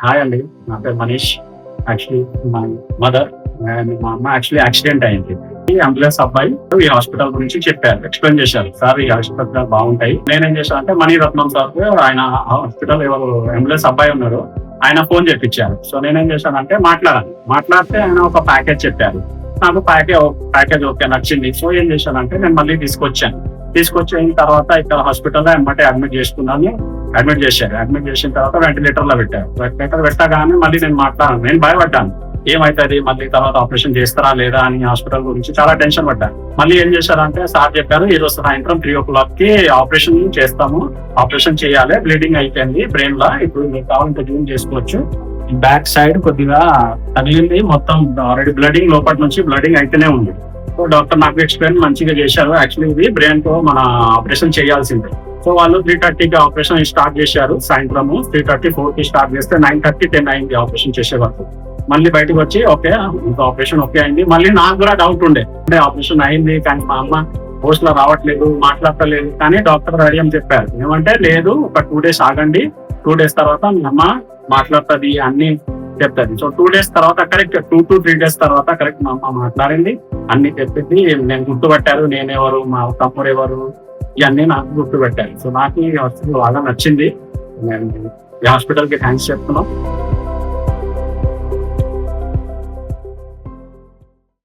Hi అండి. నా పేరు మనీష్. యాక్చువల్లీ మా మదర్ అండ్ మా అమ్మ యాక్చువల్లీ యాక్సిడెంట్ అయింది. ఈ అంబులెన్స్ అబ్బాయి ఈ హాస్పిటల్ గురించి చెప్పారు, ఎక్స్ప్లెయిన్ చేశారు. సార్ ఈ హాస్పిటల్ బాగుంటాయి. నేనేం చేశాను అంటే మణిరత్నం సార్ ఆయన హాస్పిటల్ ఎవరు అంబులెన్స్ అబ్బాయి ఉన్నారు, ఆయన ఫోన్ చేపించారు. సో నేనేం చేశానంటే మాట్లాడితే ఆయన ఒక ప్యాకేజ్ చెప్పారు. నాకు ప్యాకేజ్ ఓకే నచ్చింది. సో ఏం చేశానంటే నేను మళ్ళీ తీసుకొచ్చిన తర్వాత ఇక్కడ హాస్పిటల్లో వెంబటే అడ్మిట్ చేసుకున్నాను. అడ్మిట్ చేసిన తర్వాత వెంటిలేటర్ లో పెట్టగానే మళ్ళీ నేను భయపడ్డాను, ఏమైతుంది మళ్ళీ తర్వాత ఆపరేషన్ చేస్తారా లేదా అని. హాస్పిటల్ గురించి చాలా టెన్షన్ పడ్డాను. మళ్ళీ ఏం చేశారంటే సార్ చెప్పారు, ఈ రోజు సాయంత్రం 3 o'clock కి ఆపరేషన్ చేస్తాము, ఆపరేషన్ చేయాలి, బ్లీడింగ్ అయిపోయింది బ్రెయిన్ లా, ఇప్పుడు మీకు కావాలంటే జూమ్ చేసుకోవచ్చు. బ్యాక్ సైడ్ కొద్దిగా తగిలింది, మొత్తం ఆల్రెడీ బ్లడింగ్, లోపటి నుంచి బ్లడింగ్ అయితేనే ఉంది. సో డాక్టర్ నాకు ఎక్స్ప్లెయిన్ మంచిగా చేశారు. యాక్చువల్లీ ఇది బ్రెయిన్ తో మన ఆపరేషన్ చేయాల్సిందే. సో వాళ్ళు 3:30కి ఆపరేషన్ స్టార్ట్ చేశారు. సాయంత్రం 3:34 కి స్టార్ట్ చేస్తే 9:30, 10 అయింది ఆపరేషన్ చేసే వరకు. మళ్ళీ బయటకు వచ్చి ఓకే ఇంకా ఆపరేషన్ ఓకే అయింది. మళ్ళీ నాకు కూడా డౌట్ ఉండే, అంటే ఆపరేషన్ అయింది కానీ మా అమ్మ పోస్ట్ లో రావట్లేదు, మాట్లాడలేదు. కానీ డాక్టర్ రెడీ అని చెప్పారు. ఏమంటే లేదు, ఒక 2 days ఆగండి, 2 days తర్వాత మీ అమ్మ మాట్లాడుతుంది అన్ని చెప్తుంది. సో 2 days తర్వాత కరెక్ట్, 2 to 3 days తర్వాత కరెక్ట్ మా అమ్మ మాట్లాడింది, అన్ని చెప్పింది. నేను గుర్తుపట్టారు, నేనెవరు, మా తమ్ముడు ఎవరు, ఇవన్నీ నాకు గుర్తుపెట్టారు. సో నాకు ఈ హాస్పిటల్ బాగా నచ్చింది. నేను ఈ హాస్పిటల్ కి థ్యాంక్స్ చెప్తున్నాం.